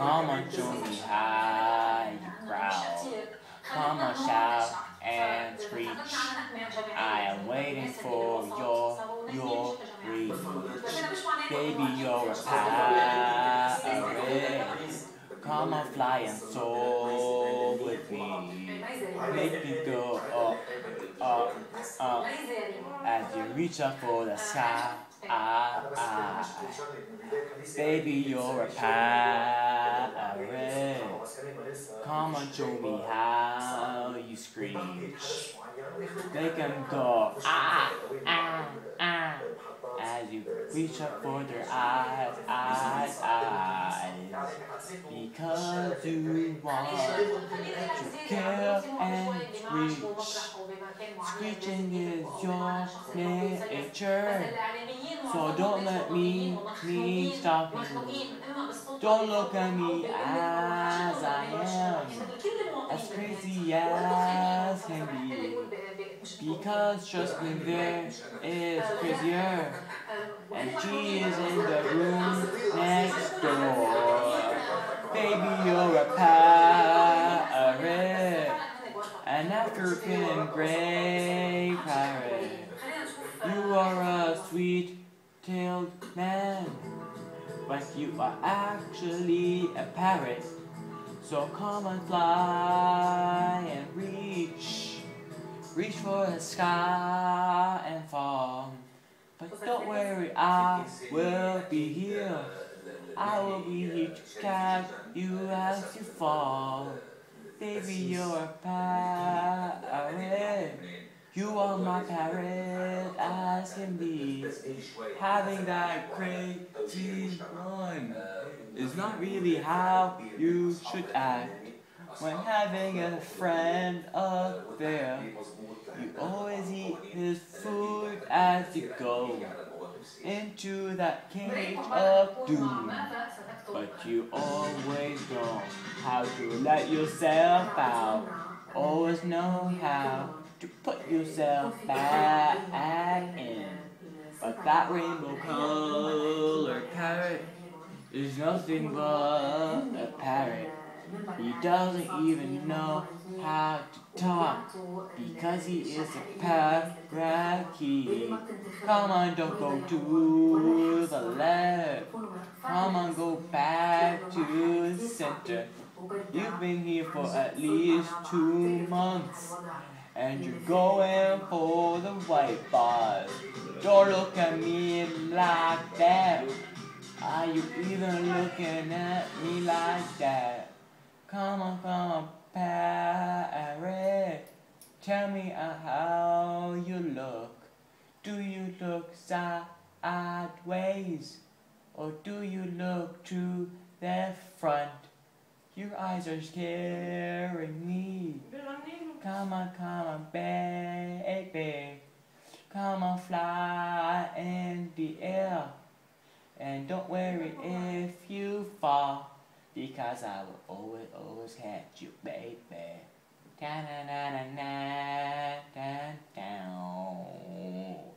Come on, show me how you growl. Come on, shout and screech. I am waiting for your reach. Baby, you're a parrot. Come on, fly and soar with me. Make me go up, up, up as you reach up for the sky. Baby, you're a parrot. Come on, show me how you screech. Make them go as you reach up for their eyes. Because you want to kill and screech. Screeching is your nature. So don't let me stop you. Don't look at me as I am, as crazy as can be. Because trust me, there is crazier, and she is in the room next door. Baby, you're a parrot, an African gray parrot. You are a sweet-tailed man, but you are actually a parrot. So come and fly and reach for the sky and fall. But don't worry, I will be here. I will be here to catch you as you fall. Baby, you're a parrot. You are my parrot as can be. Having that crazy run is not really how you should act. When having a friend up there, you always eat his food as you go into that cage of doom. But you always know how to let yourself out. Always know how to put yourself back in. But that rainbow colored parrot is nothing but a parrot. He doesn't even know how to talk because he is a parakeet. Come on, don't go to the left. Come on, go back to the center. You've been here for at least 2 months, and you're going for the white bars. Don't look at me like that. Are you even looking at me like that? Come on, parrot. Tell me how you look. Do you look sideways, or do you look to the front? Your eyes are scaring me. Come on, baby. Come on, fly in the air. And don't worry if you fall, because I will always catch you, baby. Ta-na-na-na-na-na-na-na.